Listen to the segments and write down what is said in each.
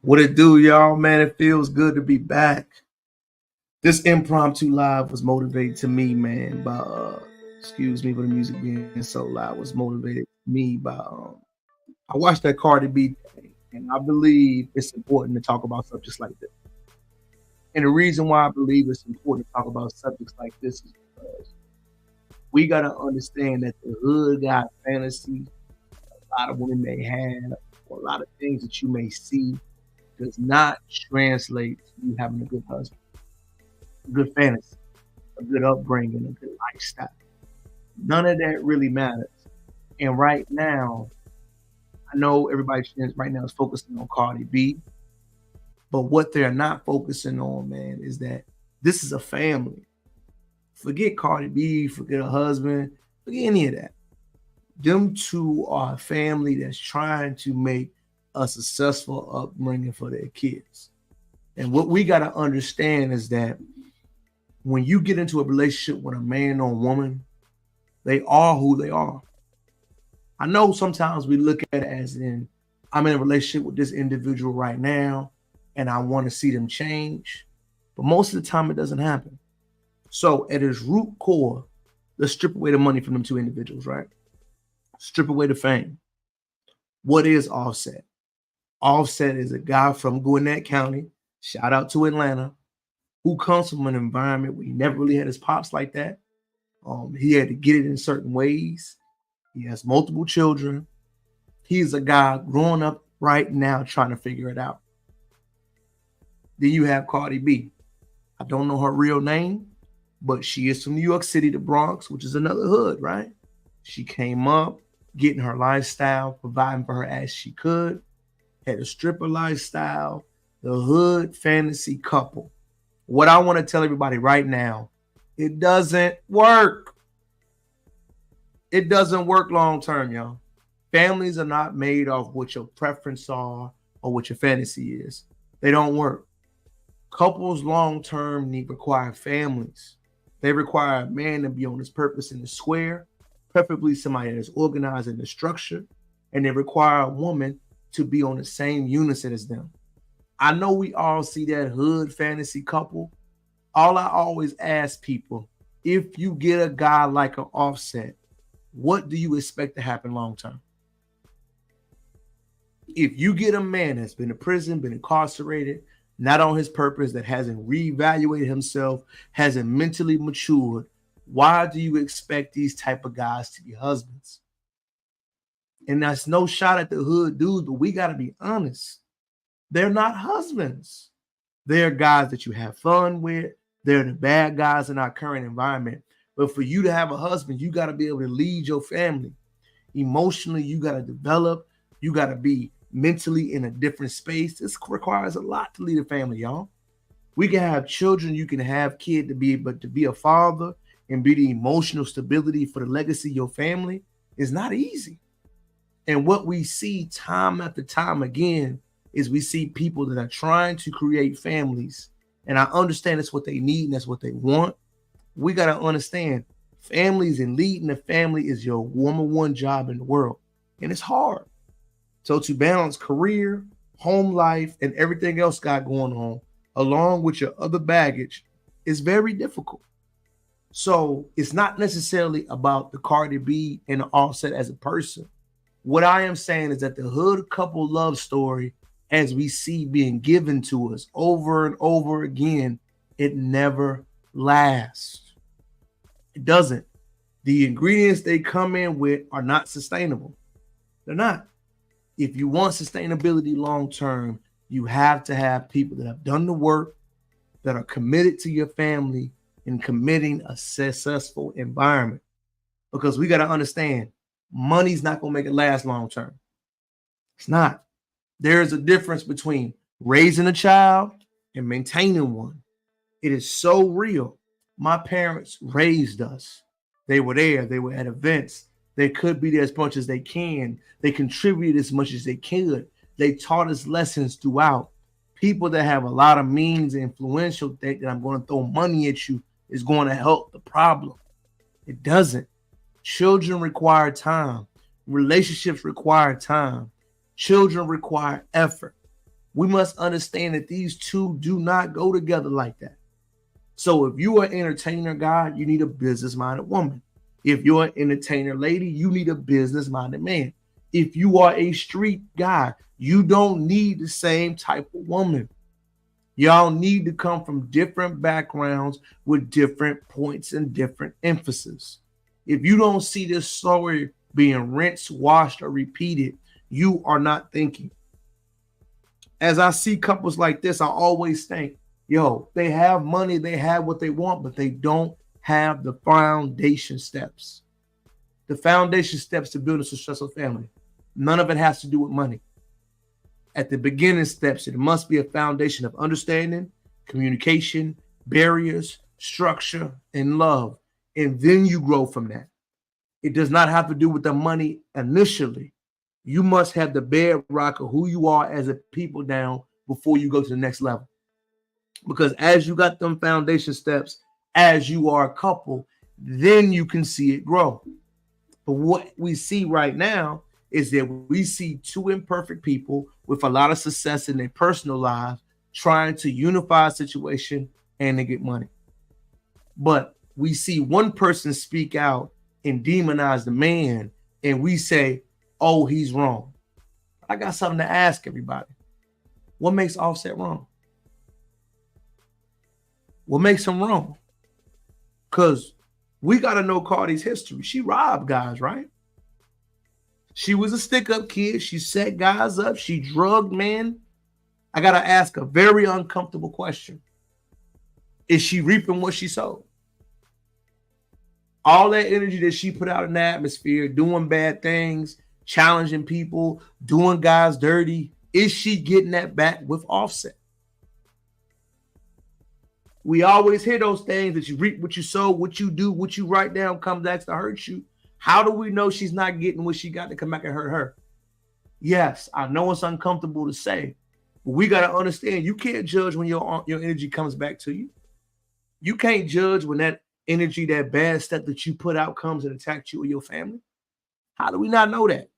What it do, y'all, man? It feels good to be back. This impromptu live was motivated to me, man, by excuse me for the music being so loud, was motivated me by I watched that Cardi B thing, and I believe it's important to talk about subjects like this. And the reason why I believe it's important to talk about subjects like this is because we gotta understand that the hood got fantasy a lot of women may have, or a lot of things that you may see does not translate to you having a good husband, a good fantasy, a good upbringing, a good lifestyle. None of that really matters. And right now, I know everybody right now is focusing on Cardi B, but what they're not focusing on, man, is that this is a family. Forget Cardi B, forget a husband, forget any of that. Them two are a family that's trying to make a successful upbringing for their kids. And what we got to understand is that when you get into a relationship with a man or woman, they are who they are. I know sometimes we look at it as in, I'm in a relationship with this individual right now, and I want to see them change. But most of the time, it doesn't happen. So at its root core, let's strip away the money from them two individuals, right? Strip away the fame. What is Offset? Offset is a guy from Gwinnett County, shout out to Atlanta, who comes from an environment where he never really had his pops like that. He had to get it in certain ways. He has multiple children. He's a guy growing up right now trying to figure it out. Then you have Cardi B. I don't know her real name, but she is from New York City, the Bronx, which is another hood, right? She came up, getting her lifestyle, providing for her as she could, had a stripper lifestyle, the hood fantasy couple. What I want to tell everybody right now, it doesn't work. It doesn't work long term, y'all. Families are not made off what your preference are or what your fantasy is. They don't work. Couples long term require families. They require a man to be on his purpose in the square, preferably somebody that's organized in the structure, and they require a woman to be on the same unison as them. I know we all see that hood fantasy couple. All I always ask people, if you get a guy like an Offset, what do you expect to happen long term? If you get a man that's been in prison, been incarcerated, not on his purpose, that hasn't reevaluated himself, hasn't mentally matured, why do you expect these type of guys to be husbands? And that's no shot at the hood dudes, but we got to be honest. They're not husbands. They're guys that you have fun with. They're the bad guys in our current environment. But for you to have a husband, you got to be able to lead your family. Emotionally, you got to develop. You got to be mentally in a different space. This requires a lot to lead a family, y'all. We can have children, you can have kids but to be a father and be the emotional stability for the legacy of your family is not easy. And what we see time after time again is we see people that are trying to create families. And I understand that's what they need and that's what they want. We got to understand families and leading a family is your #1 job in the world. And it's hard. So to balance career, home life, and everything else got going on, along with your other baggage, is very difficult. So it's not necessarily about the Cardi B and the Offset as a person. What I am saying is that the hood couple love story, as we see being given to us over and over again, it never lasts. It doesn't. The ingredients they come in with are not sustainable. They're not. If you want sustainability long term, you have to have people that have done the work, that are committed to your family, and committing a successful environment. Because we got to understand, money's not going to make it last long term. It's not. There's a difference between raising a child and maintaining one. It is so real. My parents raised us. They were there. They were at events. They could be there as much as they can. They contributed as much as they could. They taught us lessons throughout. People that have a lot of means and influential think that I'm going to throw money at you is going to help the problem. It doesn't. Children require time. Relationships require time. Children require effort. We must understand that these two do not go together like that. So if you are an entertainer guy, you need a business-minded woman. If you're an entertainer lady, you need a business-minded man. If you are a street guy, you don't need the same type of woman. Y'all need to come from different backgrounds with different points and different emphasis. If you don't see this story being rinsed, washed, or repeated, you are not thinking. As I see couples like this, I always think, yo, they have money, they have what they want, but they don't have the foundation steps. The foundation steps to build a successful family. None of it has to do with money. At the beginning steps, it must be a foundation of understanding, communication, barriers, structure, and love. And then you grow from that. It does not have to do with the money initially. You must have the bedrock of who you are as a people down before you go to the next level. Because as you got them foundation steps, as you are a couple, then you can see it grow. But what we see right now is that we see two imperfect people with a lot of success in their personal lives trying to unify a situation and to get money. But we see one person speak out and demonize the man, and we say, oh, he's wrong. I got something to ask everybody. What makes Offset wrong? What makes him wrong? Because we got to know Cardi's history. She robbed guys, right? She was a stick-up kid. She set guys up. She drugged men. I got to ask a very uncomfortable question. Is she reaping what she sowed? All that energy that she put out in the atmosphere, doing bad things, challenging people, doing guys dirty, is she getting that back with Offset? We always hear those things that you reap what you sow, what you do, what you write down comes back to hurt you. How do we know she's not getting what she got to come back and hurt her? Yes, I know it's uncomfortable to say, but we got to understand you can't judge when your energy comes back to you. You can't judge when that energy, that bad stuff that you put out comes and attacks you or your family. How do we not know that?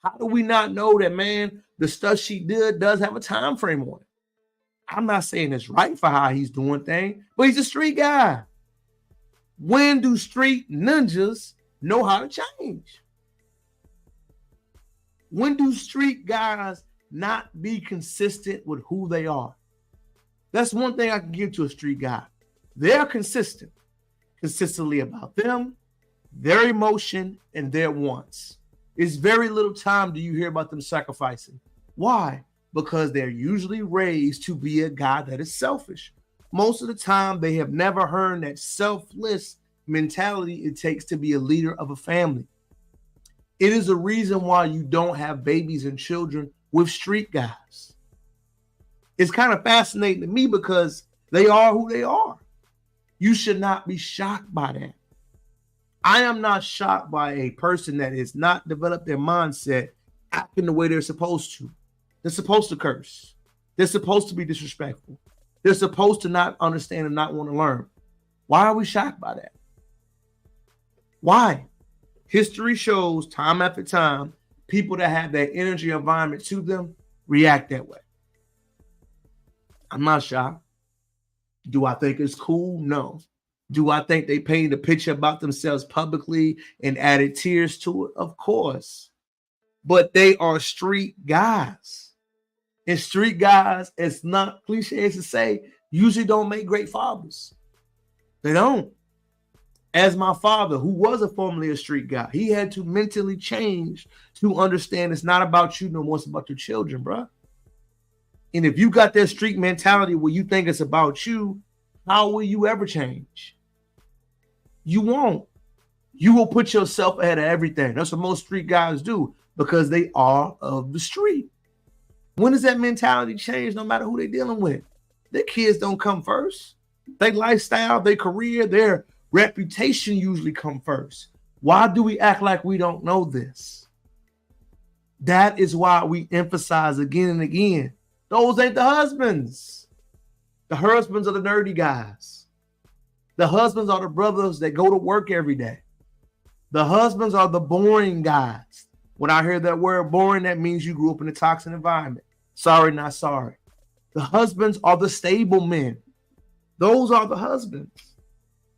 How do we not know that, man, the stuff she did does have a time frame on it? I'm not saying it's right for how he's doing things, but he's a street guy. When do street ninjas know how to change? When do street guys not be consistent with who they are? That's one thing I can give to a street guy. They're consistently about them, their emotion, and their wants. It's very little time do you hear about them sacrificing. Why? Because they're usually raised to be a guy that is selfish. Most of the time, they have never heard that selfless mentality it takes to be a leader of a family. It is a reason why you don't have babies and children with street guys. It's kind of fascinating to me because they are who they are. You should not be shocked by that. I am not shocked by a person that has not developed their mindset acting the way they're supposed to. They're supposed to curse. They're supposed to be disrespectful. They're supposed to not understand and not want to learn. Why are we shocked by that? Why? History shows time after time, people that have that energy environment to them react that way. I'm not shocked. Do I think it's cool? No. Do I think they painted a picture about themselves publicly and added tears to it? Of course. But they are street guys. And street guys, it's not cliche to say, usually don't make great fathers. They don't. As my father, who was formerly a street guy, he had to mentally change to understand it's not about you no more, it's about your children, bro. And if you got that street mentality where you think it's about you, how will you ever change? You won't. You will put yourself ahead of everything. That's what most street guys do because they are of the street. When does that mentality change no matter who they're dealing with? Their kids don't come first. Their lifestyle, their career, their reputation usually come first. Why do we act like we don't know this? That is why we emphasize again and again. Those ain't the husbands. The husbands are the nerdy guys. The husbands are the brothers that go to work every day. The husbands are the boring guys. When I hear that word boring, that means you grew up in a toxic environment. Sorry, not sorry. The husbands are the stable men. Those are the husbands.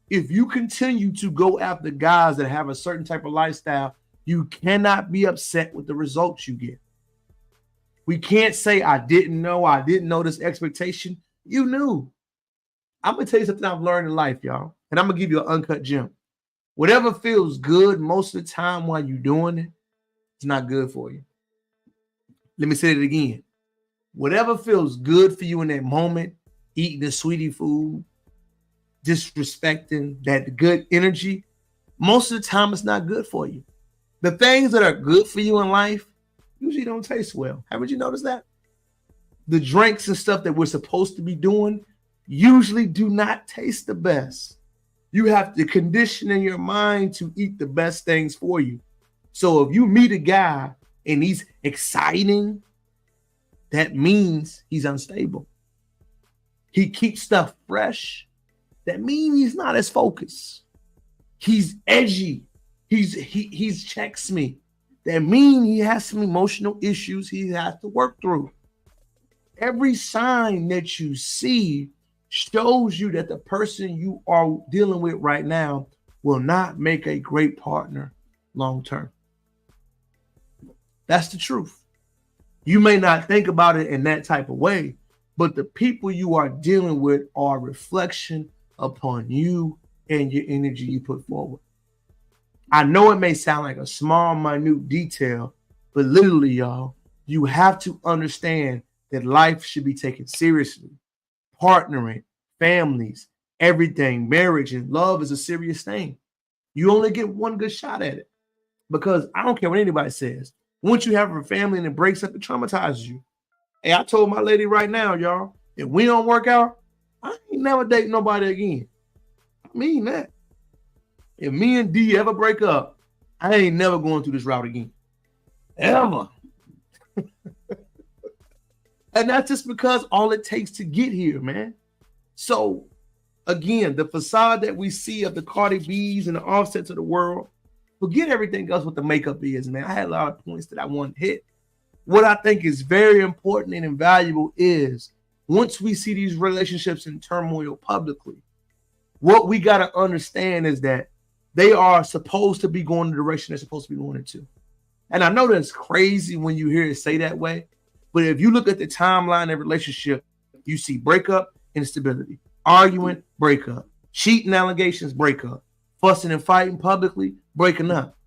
If you continue to go after guys that have a certain type of lifestyle, you cannot be upset with the results you get. We can't say, I didn't know this expectation. You knew. I'm going to tell you something I've learned in life, y'all. And I'm going to give you an uncut gem. Whatever feels good most of the time while you're doing it, it's not good for you. Let me say it again. Whatever feels good for you in that moment, eating the sweetie food, disrespecting that good energy, most of the time it's not good for you. The things that are good for you in life usually don't taste well. Haven't you noticed that? The drinks and stuff that we're supposed to be doing usually do not taste the best. You have to condition in your mind to eat the best things for you. So if you meet a guy and he's exciting, that means he's unstable. He keeps stuff fresh. That means he's not as focused. He's edgy. He's checks me. That means he has some emotional issues he has to work through. Every sign that you see shows you that the person you are dealing with right now will not make a great partner long term. That's the truth. You may not think about it in that type of way, but the people you are dealing with are a reflection upon you and your energy you put forward. I know it may sound like a small, minute detail, but literally, y'all, you have to understand that life should be taken seriously. Partnering, families, everything, marriage and love is a serious thing. You only get one good shot at it, because I don't care what anybody says. Once you have a family and it breaks up, it traumatizes you. Hey, I told my lady right now, y'all, if we don't work out, I ain't never date nobody again. I mean that. If me and D ever break up, I ain't never going through this route again. Ever. And that's just because all it takes to get here, man. So, again, the facade that we see of the Cardi B's and the Offsets of the world, forget everything else what the makeup is, man. I had a lot of points that I wanted to hit. What I think is very important and invaluable is once we see these relationships in turmoil publicly, what we got to understand is that they are supposed to be going the direction they're supposed to be going into. And I know that's crazy when you hear it say that way, but if you look at the timeline of relationship, you see breakup, instability, arguing, breakup, cheating allegations, breakup, fussing and fighting publicly, breaking up.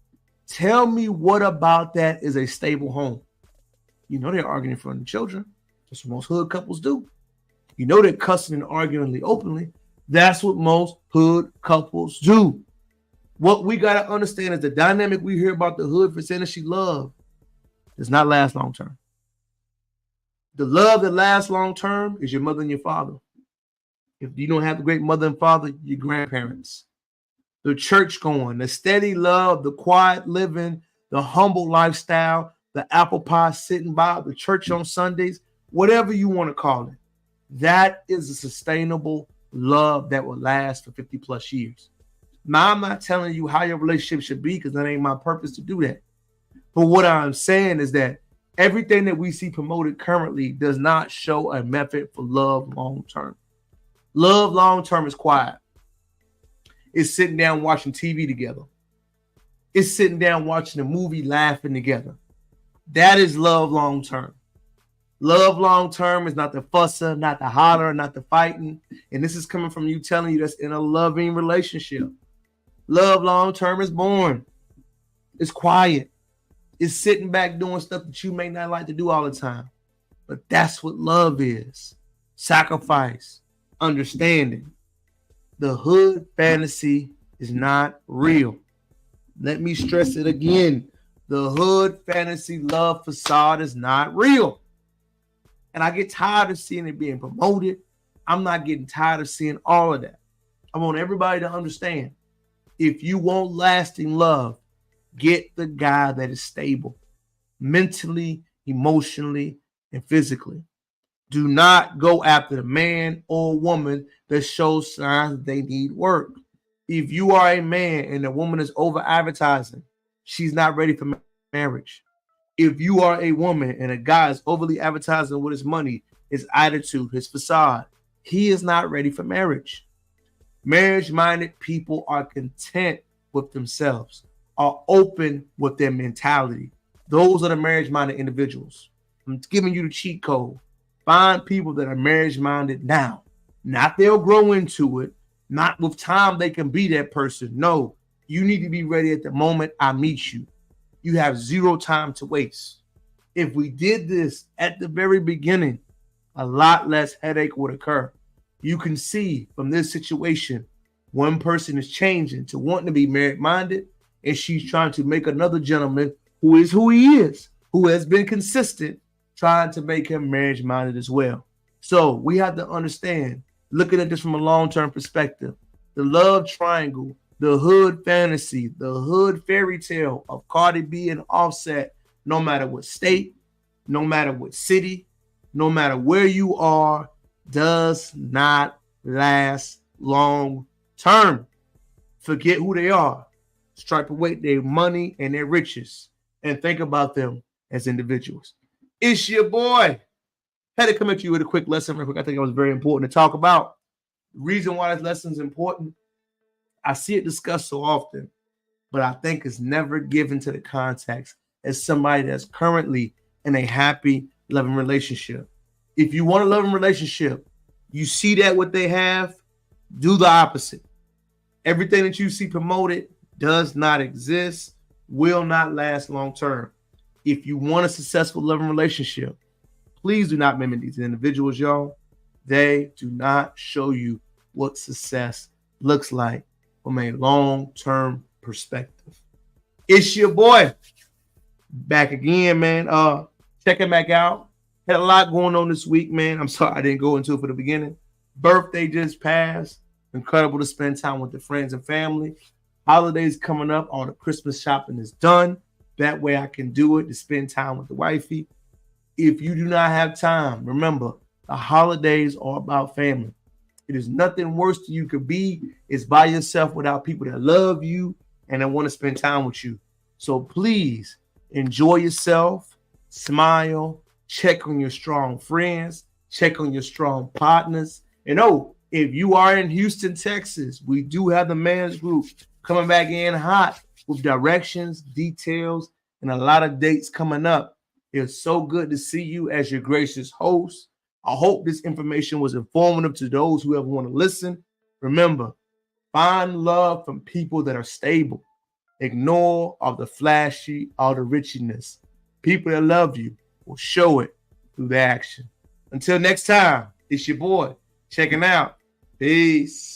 Tell me what about that is a stable home? You know they're arguing in front of the children. That's what most hood couples do. You know they're cussing and arguing openly. That's what most hood couples do. What we got to understand is the dynamic we hear about the hood vicinity love does not last long term. The love that lasts long term is your mother and your father. If you don't have the great mother and father, your grandparents. The church going, the steady love, the quiet living, the humble lifestyle, the apple pie sitting by, the church on Sundays, whatever you want to call it. That is a sustainable love that will last for 50 plus years. Now, I'm not telling you how your relationship should be because that ain't my purpose to do that. But what I'm saying is that everything that we see promoted currently does not show a method for love long-term. Love long-term is quiet. It's sitting down watching TV together. It's sitting down watching a movie, laughing together. That is love long-term. Love long-term is not the fusser, not the holler, not the fighting. And this is coming from you telling you that's in a loving relationship. Love long-term is boring. It's quiet. It's sitting back doing stuff that you may not like to do all the time. But that's what love is. Sacrifice. Understanding. The hood fantasy is not real. Let me stress it again. The hood fantasy love facade is not real. And I get tired of seeing it being promoted. I'm not getting tired of seeing all of that. I want everybody to understand. If you want lasting love, get the guy that is stable mentally, emotionally, and physically. Do not go after the man or woman that shows signs that they need work. If you are a man and the woman is over advertising, she's not ready for marriage. If you are a woman and a guy is overly advertising with his money, his attitude, his facade, he is not ready for marriage. Marriage-minded people are content with themselves, are open with their mentality. Those are the marriage-minded individuals. I'm giving you the cheat code. Find people that are marriage-minded now. Not they'll grow into it. Not with time they can be that person. No, you need to be ready at the moment I meet you. You have zero time to waste. If we did this at the very beginning, a lot less headache would occur. You can see from this situation, one person is changing to wanting to be married-minded, and she's trying to make another gentleman who is who he is, who has been consistent, trying to make him marriage-minded as well. So we have to understand, looking at this from a long-term perspective, the love triangle, the hood fantasy, the hood fairy tale of Cardi B and Offset, no matter what state, no matter what city, no matter where you are, does not last long term. Forget who they are. Stripe away their money and their riches and think about them as individuals. It's your boy. Had to come at you with a quick lesson real quick. I think it was very important to talk about. The reason why this lesson is important, I see it discussed so often, but I think it's never given to the context as somebody that's currently in a happy, loving relationship. If you want a loving relationship, you see that what they have, do the opposite. Everything that you see promoted does not exist, will not last long term. If you want a successful loving relationship, please do not mimic these individuals, y'all. They do not show you what success looks like from a long-term perspective. It's your boy. Back again, man. Check it back out. Had a lot going on this week, man. I'm sorry I didn't go into it for the beginning. Birthday just passed. Incredible to spend time with the friends and family. Holidays coming up. All the Christmas shopping is done. That way I can do it to spend time with the wifey. If you do not have time, remember, the holidays are about family. It is nothing worse than you could be is by yourself without people that love you and that want to spend time with you. So please enjoy yourself, smile, check on your strong friends, check on your strong partners. And if you are in Houston, Texas, we do have the men's group coming back in hot with directions, details, and a lot of dates coming up. It's so good to see you as your gracious host. I hope this information was informative to those who ever want to listen. Remember, find love from people that are stable. Ignore all the flashy, all the richness. People that love you will show it through the action. Until next time, it's your boy checking out. Peace.